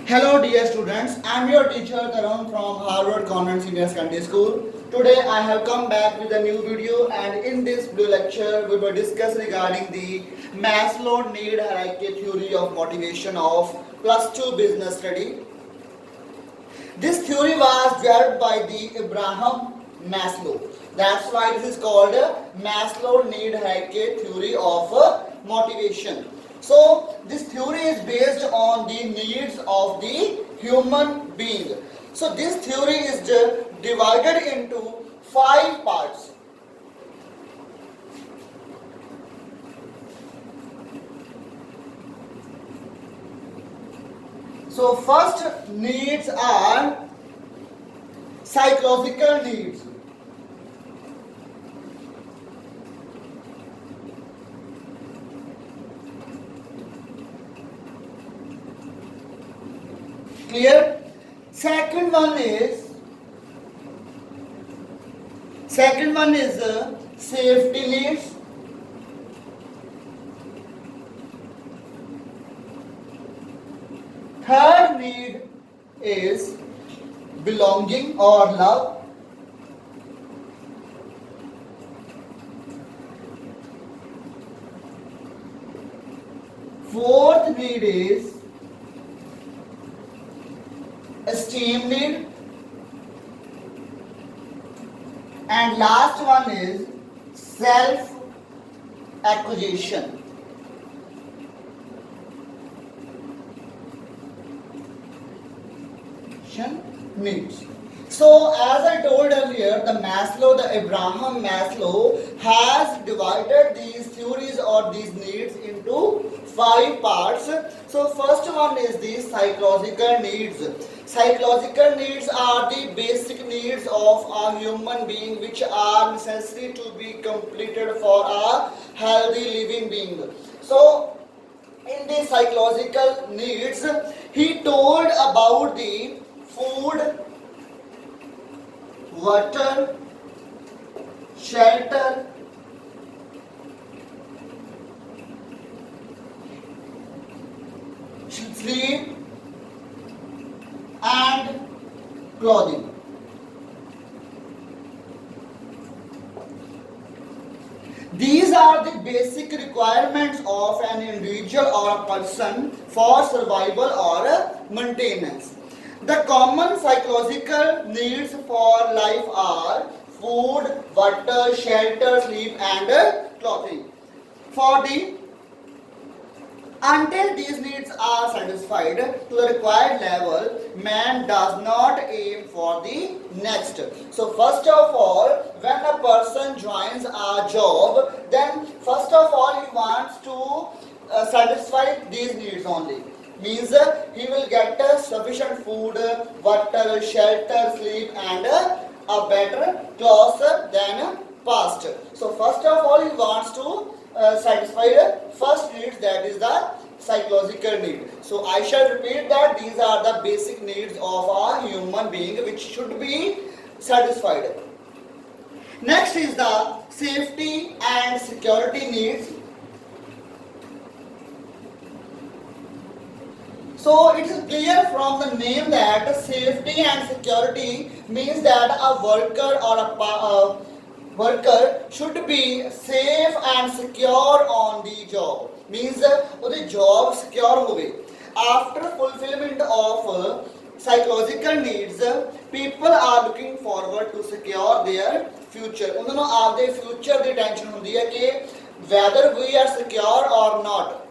Hello dear students, I am your teacher Tarun from Harvard Convent Senior Secondary School. Today I have come back with a new video, and in this video lecture we will discuss regarding the Maslow need hierarchy theory of motivation of plus 2 business study. This theory was developed by the Abraham Maslow. That's why this is called Maslow need hierarchy theory of motivation. So this theory is based on the needs of the human being. So this theory is divided into 5 parts. So first needs are psychological needs. Clear? Second one is safety needs. Third need is belonging or love. Fourth need is esteem need, and last one is self acquisition. Needs. So as I told earlier, the Abraham Maslow has divided these theories or these needs into 5 parts. So first one is the psychological needs. Psychological needs are the basic needs of a human being which are necessary to be completed for a healthy living being. So in the psychological needs, he told about the food, water, shelter, sleep, and clothing. These are the basic requirements of an individual or a person for survival or maintenance. The common psychological needs for life are food, water, shelter, sleep, and clothing. Until these needs are satisfied to the required level, man does not aim for the next. So first of all, when a person joins a job, then first of all he wants to satisfy these needs only. Means he will get sufficient food, water, shelter, sleep, and a better clothes than past. So first of all he wants to satisfy the first needs, that is the psychological need. So I shall repeat that these are the basic needs of a human being which should be satisfied. Next is the safety and security needs. So it is clear from the name that safety and security means that a worker or a worker should be safe and secure on the job. Means the job secure होवे. After fulfillment of psychological needs, people are looking forward to secure their future. उन्होंने आपके future की tension होती है कि whether we are secure or not.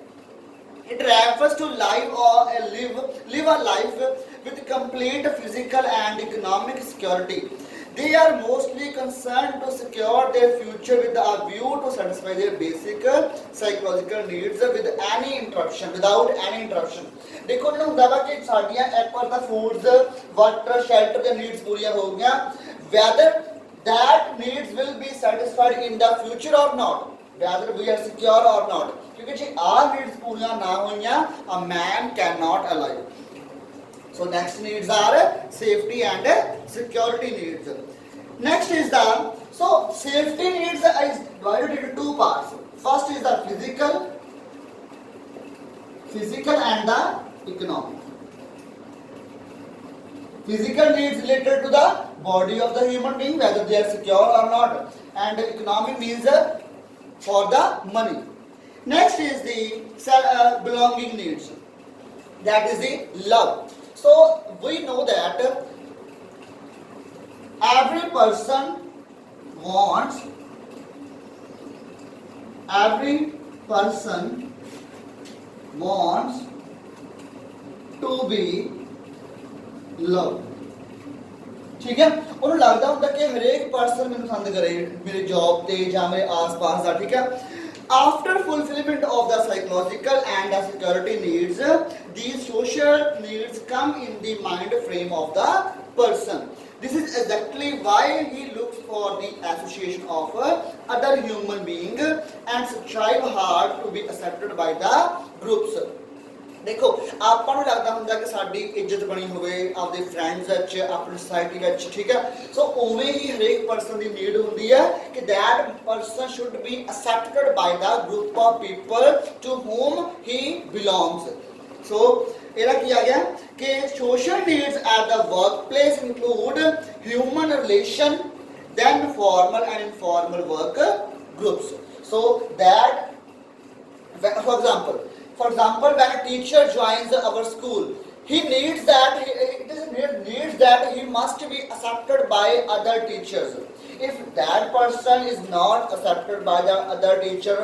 It refers to live a life with complete physical and economic security. They are mostly concerned to secure their future with a view to satisfy their basic psychological needs without any interruption. देखो जो होता है कि साड़ियाँ एक बार ता foods, water, shelter के needs पूरियां हो गया. Whether that needs will be satisfied in the future or not. Whether we are secure or not. क्योंकि जी our needs पूरियां ना होइयां, a man cannot alive. So next needs are safety and security needs. Next is the safety needs is divided into 2 parts. First is the physical and the economic. Physical needs related to the body of the human being, whether they are secure or not. And economic means for the money. Next is the belonging needs. That is the love. So we know that every person wants, every person wants to be loved. ठीक है, ਉਹਨੂੰ ਲੱਗਦਾ ਹੁੰਦਾ ਕਿ ਹਰੇਕ person ਮੈਨੂੰ ਪਸੰਦ ਕਰੇ ਮੇਰੀ ਜੌਬ ਤੇ ਜਾਂ ਮੇਰੇ ਆਸ-ਪਾਸ ਦਾ, ਠੀਕ ਹੈ. After fulfillment of the psychological and the security needs, these social needs come in the mind frame of the person. This is exactly why he looks for the association of other human being and strive hard to be accepted by the groups. ਦੇਖੋ ਆਪਾਂ ਨੂੰ ਲੱਗਦਾ ਹੁੰਦਾ ਕਿ ਸਾਡੀ ਇੱਜ਼ਤ ਬਣੀ ਹੋਵੇ ਆਪਦੇ ਫਰੈਂਡਸ ਵਿੱਚ, ਆਪਣੀ ਸੋਸਾਇਟੀ ਵਿੱਚ, ਠੀਕ ਹੈ. ਸੋ ਉਵੇਂ ਹੀ ਹਰੇਕ ਪਰਸਨ ਦੀ ਨੀਡ ਹੁੰਦੀ ਹੈ ਕਿ that person should be accepted by the group of people to whom he belongs. So ਇਹਦਾ ਕੀ ਆ ਗਿਆ ਕਿ social needs at the workplace include human relation, then formal and informal work groups. So that, for example, when a teacher joins our school, he needs that he must be accepted by other teachers. If that person is not accepted by the other teacher,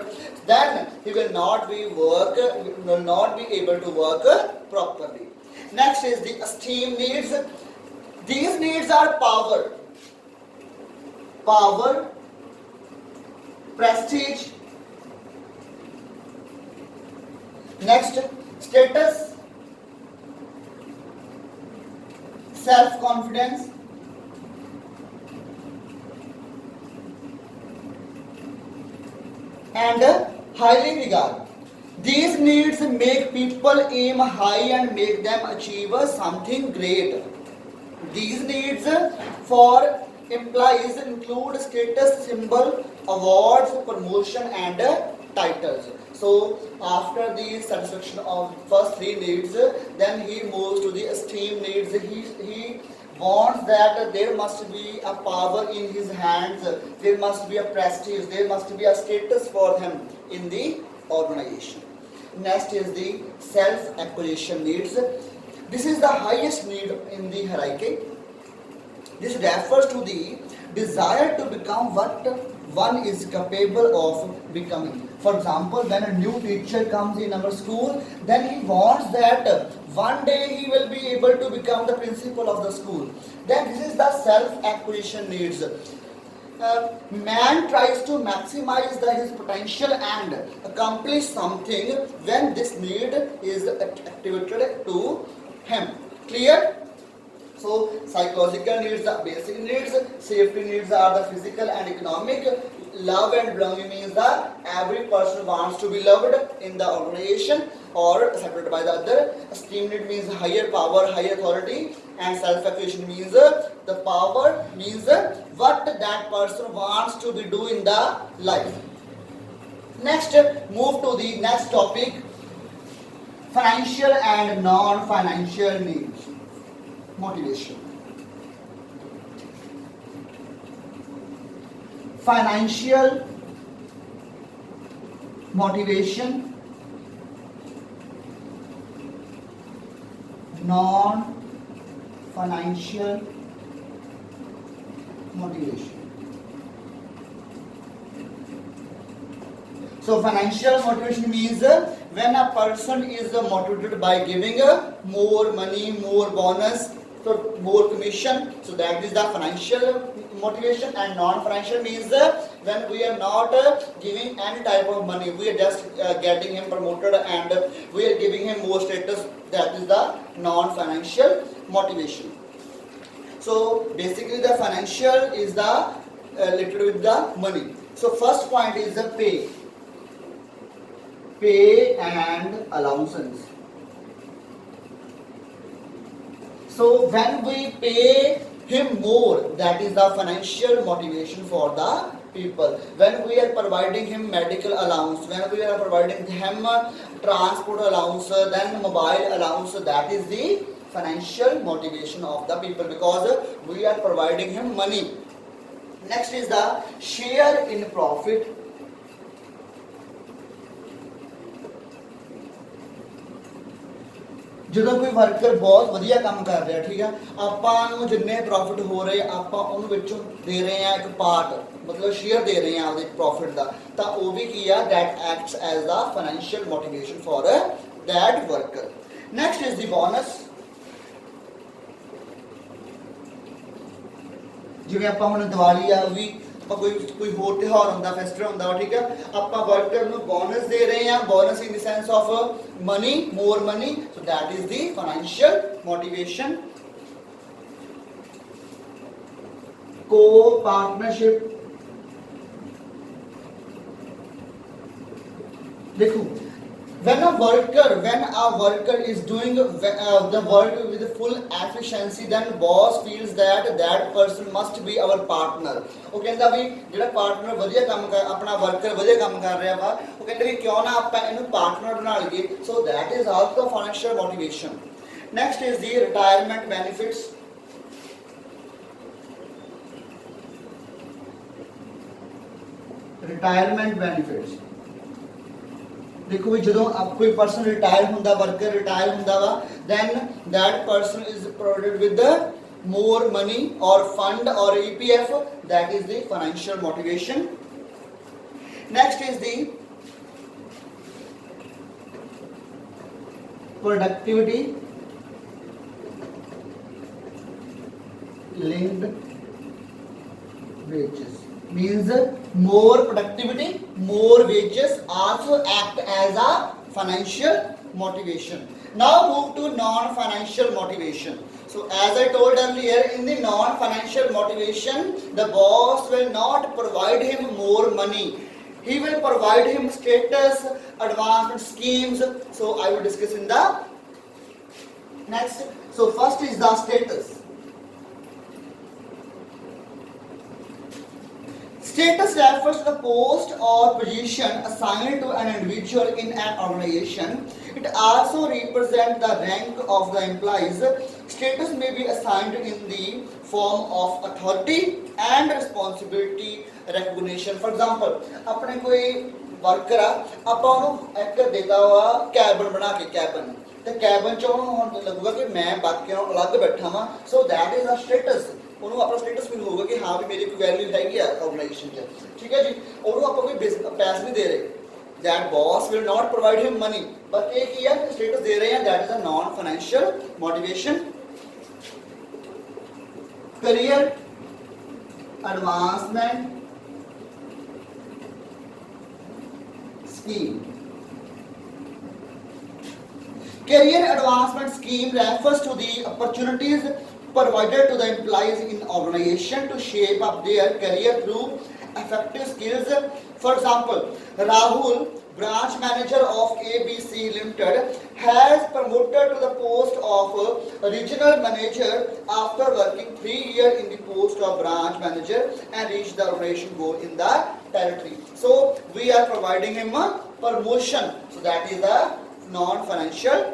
then he will not be able to work properly. Next is the esteem needs. These needs are power, prestige. Next, status, self-confidence, and highly regard. These needs make people aim high and make them achieve something great. These needs for employees include status symbol, awards, promotion, and titles. So after the satisfaction of first three needs, then he moves to the esteem needs. He wants that there must be a power in his hands, there must be a prestige, there must be a status for him in the organization. Next is the self-acquisition needs. This is the highest need in the hierarchy. This refers to the desire to become what one is capable of becoming. For example, when a new teacher comes in our school, then he wants that one day he will be able to become the principal of the school. Then this is the self-acquisition needs. Man tries to maximize his potential and accomplish something when this need is activated to him. Clear? So psychological needs are basic needs, safety needs are the physical and economic. Love and belonging means that every person wants to be loved in the organization or accepted by the other. Esteem need means higher power, higher authority, and self-acquisition means the power means what that person wants to be do in the life. Next, move to the next topic, financial and non-financial needs. Motivation. Financial motivation, non-financial motivation. So financial motivation means when a person is motivated by giving more money, more bonus, so more commission. So that is the financial motivation. And non-financial means when we are not giving any type of money, we are just getting him promoted and we are giving him more status. That is the non-financial motivation. So basically the financial is the related with the money. So first point is the pay and allowances. So when we pay him more, that is the financial motivation for the people. When we are providing him medical allowance, when we are providing him transport allowance, then mobile allowance, that is the financial motivation of the people because we are providing him money. Next is the share in profit. ਜਦੋਂ ਕੋਈ worker ਬਹੁਤ ਵਧੀਆ ਕੰਮ ਕਰ ਰਿਹਾ, ਠੀਕ ਆ, ਆਪਾਂ ਨੂੰ ਜਿੰਨੇ ਪ੍ਰੋਫਿਟ ਹੋ ਰਹੇ ਆਪਾਂ ਉਹਨੂੰ ਵਿੱਚੋਂ ਦੇ ਰਹੇ ਆ ਇੱਕ ਪਾਰਟ, ਮਤਲਬ ਸ਼ੇਅਰ ਦੇ ਰਹੇ ਆ ਆਪਦੇ ਪ੍ਰੋਫਿਟ ਦਾ, ਤਾਂ ਉਹ ਵੀ ਕੀ ਆ, that acts as the financial motivation for that worker. Next is the bonus. ਜਿਵੇਂ ਆਪਾਂ ਹੁਣ ਦੀਵਾਲੀ ਆ ਵੀ ਆਪਾਂ ਕੋਈ ਹੋਰ ਤਿਉਹਾਰ ਹੁੰਦਾ, ਫੈਸਟੀਵਲ ਹੁੰਦਾ ਵਾ, ਠੀਕ ਆ, ਆਪਾਂ ਵਰਕਰ ਨੂੰ ਬੋਨਸ ਦੇ ਰਹੇ ਆ, bonus in the sense of money, more money, so that is the financial motivation. Co-partnership. देखो, when a worker is doing the work with full efficiency, then boss feels that person must be our partner. ਉਹ ਕਹਿੰਦਾ ਵੀ ਜਿਹੜਾ partner ਵਧੀਆ ਕੰਮ ਕਰ, ਆਪਣਾ worker ਵਧੀਆ ਕੰਮ ਕਰ ਰਿਹਾ ਵਾ, ਉਹ ਕਹਿੰਦੇ ਵੀ ਕਿਉਂ ਨਾ ਆਪਾਂ ਇਹਨੂੰ ਪਾਰਟਨਰ ਬਣਾ ਲਈਏ. So that is also financial motivation. Next is the retirement benefits. Retirement benefits. देखो भी ਜਦੋਂ कोई पर्सन रिटायर ਹੁੰਦਾ, वर्कर रिटायर ਹੁੰਦਾ ਵਾ, then that person is provided with the more money or fund or EPF. That is the financial motivation. Next is the productivity linked wages. Means more productivity, more wages also act as a financial motivation. Now move to non-financial motivation. So as I told earlier, in the non-financial motivation, the boss will not provide him more money. He will provide him status, advancement schemes. So I will discuss in the next. So first is the status. Status refers to the post or position assigned to an individual in an organization. It also represents the rank of the employees. Status may be assigned in the form of authority and responsibility recognition. For example, अपने कोई worker आ, ਆਪਾਂ ਉਹਨੂੰ ਇੱਕ ਦੇਤਾ ਵਾ cabin ਬਣਾ ਕੇ, cabin ਤੇ cabin ਚ ਉਹਨੂੰ ਹੁਣ ਲੱਗੂਗਾ ਕਿ ਮੈਂ ਬਾਕੀਆਂ ਨਾਲੋਂ ਅਲੱਗ ਬੈਠਾ ਵਾਂ. So that is a status. ਉਹਨੂੰ ਆਪਣਾ ਸਟੇਟਸ ਫੀਲ ਹੋਊਗਾ ਕਿ ਹਾਂ ਵੀ ਮੇਰੀ ਕੋਈ ਵੈਲਿਊ ਹੈਗੀ ਆ ਆਰਗੇਨਾਈਜੇਸ਼ਨ 'ਚ, ਠੀਕ ਹੈ ਜੀ. ਉਹਨੂੰ ਆਪਾਂ ਕੋਈ ਪੈਸੇ ਨਹੀਂ ਦੇ ਰਹੇ. that boss will not provide him money, but ਇਹ ਕੀ ਹੈ, ਸਟੇਟਸ ਦੇ ਰਹੇ ਆ. that is a non financial motivation. career advancement scheme. Career advancement scheme refers to the opportunities provided to the employees in organization to shape up their career through effective skills. For example, Rahul, branch manager of ABC Limited, has promoted to the post of regional manager after working 3 years in the post of branch manager and reached the organization goal in the territory. So we are providing him a promotion. So that is the non-financial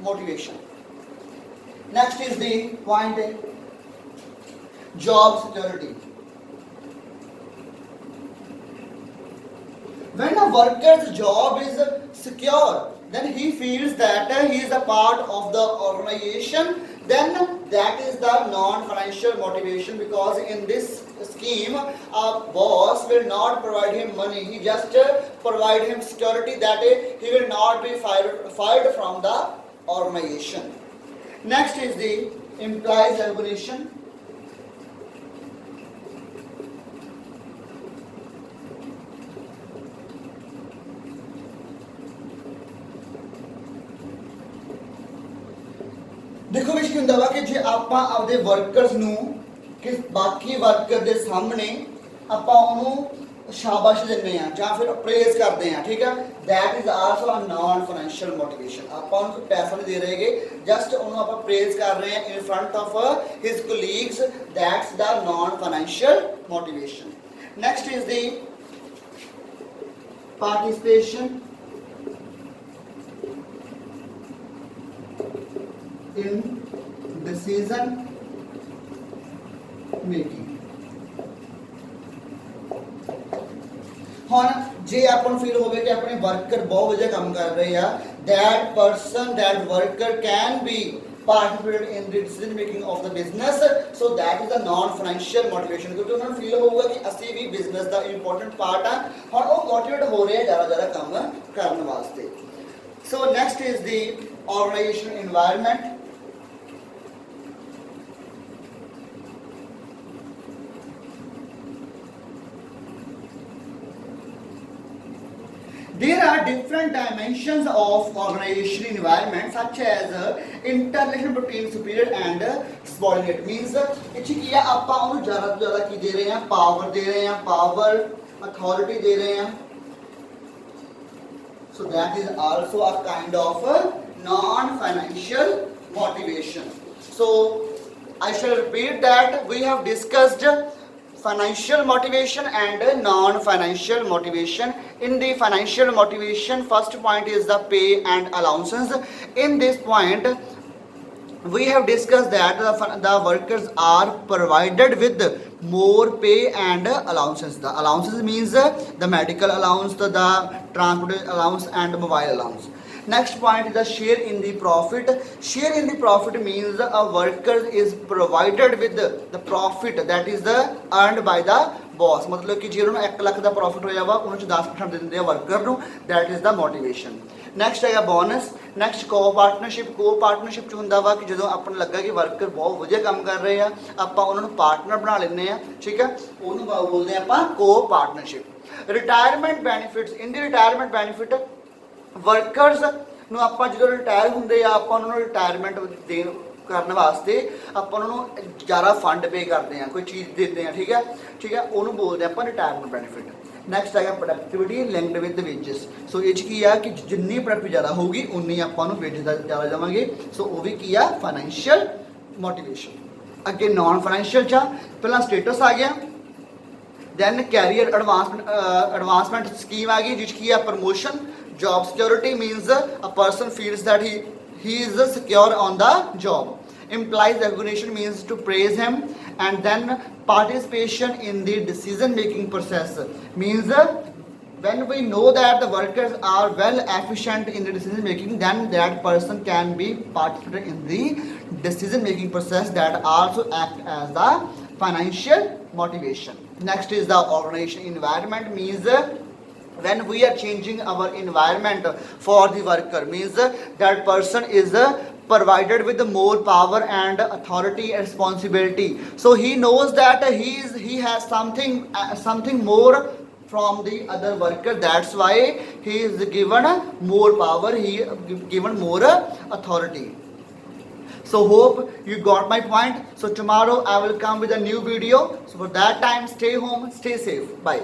motivation. Next is the point A, job security. When a worker's job is secure, then he feels that he is a part of the organization. Then that is the non-financial motivation, because in this scheme, a boss will not provide him money. He just provide him security that he will not be fired from the organization. Next is the employees evaluation. देखो wish की ਹੁੰਦਾ ਵਾ ਕਿ ਜੇ ਆਪਾਂ ਆਪਦੇ workers ਨੂੰ ਕਿ ਬਾਕੀ ਵਰਕਰ ਦੇ ਸਾਹਮਣੇ ਆਪਾਂ ਉਹਨੂੰ ਸ਼ਾਬਾਸ਼ ਦਿੰਦੇ ਆ ਜਾਂ ਫਿਰ ਪ੍ਰੇਜ਼ ਕਰਦੇ ਆ, ਠੀਕ ਆ, that is also a non financial motivation. ਆਪਾਂ ਉਹਨੂੰ ਕੋਈ ਪੈਸਾ ਨਹੀਂ ਦੇ ਰਹੇਗੇ, ਜਸਟ ਉਹਨੂੰ ਆਪਾਂ ਪ੍ਰੇਜ਼ ਕਰ ਰਹੇ ਆ in front of his colleagues. That's the non financial motivation. Next is the participation in decision making। ਹੁਣ ਜੇ ਆਪਾਂ ਨੂੰ ਫੀਲ ਹੋਵੇ ਕਿ ਆਪਣੇ ਵਰਕਰ ਬਹੁਤ ਵਧੀਆ ਕੰਮ ਕਰ ਰਹੇ ਆ, that person, that worker can be participate in the decision making of the business, so that is a non financial motivation। ਕਿਉਂਕਿ ਉਹਨਾਂ ਨੂੰ ਫੀਲ ਹੋਊਗਾ ਕਿ ਅਸੀਂ ਵੀ ਬਿਜ਼ਨਸ ਦਾ ਇੰਪੋਰਟੈਂਟ ਪਾਰਟ ਆ, ਹੁਣ ਉਹ ਮੋਟੀਵੇਟ ਹੋ ਰਹੇ ਆ ਜ਼ਿਆਦਾ ਕੰਮ ਕਰਨ ਵਾਸਤੇ। So next is the organization environment। There are different dimensions of organization environment such as interaction between superior and subordinate। Means ਇਹ 'ਚ ਕੀ ਆ, ਆਪਾਂ ਉਹਨੂੰ ਜ਼ਿਆਦਾ ਤੋਂ ਜ਼ਿਆਦਾ ਕੀ ਦੇ ਰਹੇ ਹਾਂ, ਪਾਵਰ ਦੇ ਰਹੇ ਹਾਂ, ਪਾਵਰ ਅਥਾਰਟੀ ਦੇ ਰਹੇ ਹਾਂ। So that is also a kind of non-financial motivation। So I shall repeat that we have discussed financial motivation and non-financial motivation। In the financial motivation, first point is the pay and allowances। In this point we have discussed that the workers are provided with more pay and allowances। The allowances means the medical allowance, the transport allowance and mobile allowance। Next point is the share in the profit। Share in the profit means a worker is provided with the profit that is the earned by the boss। मतलब कि ਜੇ ਉਹਨਾਂ ਨੂੰ 1 ਲੱਖ ਦਾ profit ਹੋਇਆ ਵਾ, ਉਹਨਾਂ 'ਚ 10% ਦੇ ਦਿੰਦੇ ਆ ਵਰਕਰ ਨੂੰ। that is the motivation। Next ਹੈਗਾ ਬੋਨਸ। ਨੈਕਸਟ ਕੋ ਪਾਰਟਨਰਸ਼ਿਪ। ਕੋ ਪਾਰਟਨਰਸ਼ਿਪ 'ਚ ਹੁੰਦਾ ਵਾ ਕਿ ਜਦੋਂ ਆਪਾਂ ਨੂੰ ਲੱਗਾ ਕਿ ਵਰਕਰ ਬਹੁਤ ਵਧੀਆ ਕੰਮ ਕਰ ਰਹੇ ਆ, ਆਪਾਂ ਉਹਨਾਂ ਨੂੰ ਪਾਰਟਨਰ ਬਣਾ ਲੈਂਦੇ ਆ, ਠੀਕ ਹੈ, ਉਹਨੂੰ ਬੋਲਦੇ ਆ ਆਪਾਂ co partnership. Retirement benefits. In the retirement benefit workers ਨੂੰ ਆਪਾਂ ਜਦੋਂ ਰਿਟਾਇਰ ਹੁੰਦੇ ਆ, ਆਪਾਂ ਉਹਨਾਂ ਨੂੰ ਰਿਟਾਇਰਮੈਂਟ ਦੇਣ ਕਰਨ ਵਾਸਤੇ ਆਪਾਂ ਉਹਨਾਂ ਨੂੰ ਜ਼ਿਆਦਾ ਫੰਡ ਪੇ ਕਰਦੇ ਆ, ਕੋਈ ਚੀਜ਼ ਦਿੰਦੇ ਆ, ਠੀਕ ਹੈ, ਠੀਕ ਹੈ, ਉਹਨੂੰ ਬੋਲਦੇ ਆਪਾਂ ਰਿਟਾਇਰਮੈਂਟ ਬੈਨੀਫਿਟ। ਨੈਕਸਟ ਹੈਗਾ ਪ੍ਰੋਡਕਟਿਵਿਟੀ ਲਿੰਕਡ ਵਿਦ ਵੇਜਸ। ਸੋ ਇਹ 'ਚ ਕੀ ਆ ਕਿ ਜਿੰਨੀ ਪ੍ਰੋਡਕਟ ਜ਼ਿਆਦਾ ਹੋਊਗੀ ਉਨੀ ਆਪਾਂ ਨੂੰ ਵੇਜ ਦਾ ਜ਼ਿਆਦਾ ਦੇਵਾਂਗੇ। ਸੋ ਉਹ ਵੀ ਕੀ ਆ, ਫਾਈਨੈਂਸ਼ੀਅਲ ਮੋਟੀਵੇਸ਼ਨ। ਅੱਗੇ ਨਾਨ ਫਾਈਨੈਂਸ਼ੀਅਲ 'ਚ ਪਹਿਲਾਂ ਸਟੇਟਸ ਆ ਗਿਆ, ਦੈਨ ਕੈਰੀਅਰ ਐਡਵਾਂਸਮੈਂਟ ਸਕੀਮ ਆ ਗਈ, ਜਿਸ 'ਚ ਕੀ ਆ promotion. Job security means a person feels that he is secure on the job। Implies recognition means to praise him। And then participation in the decision making process means when we know that the workers are well efficient in the decision making, then that person can be participated in the decision making process, that also act as the financial motivation। Next is the organization environment। Means when we are changing our environment for the worker, means that person is provided with more power and authority and responsibility। So he knows that he has something more from the other worker, that's why he is given more power, he given more authority। So hope you got my point। So tomorrow I will come with a new video। So for that time, stay home, stay safe, bye।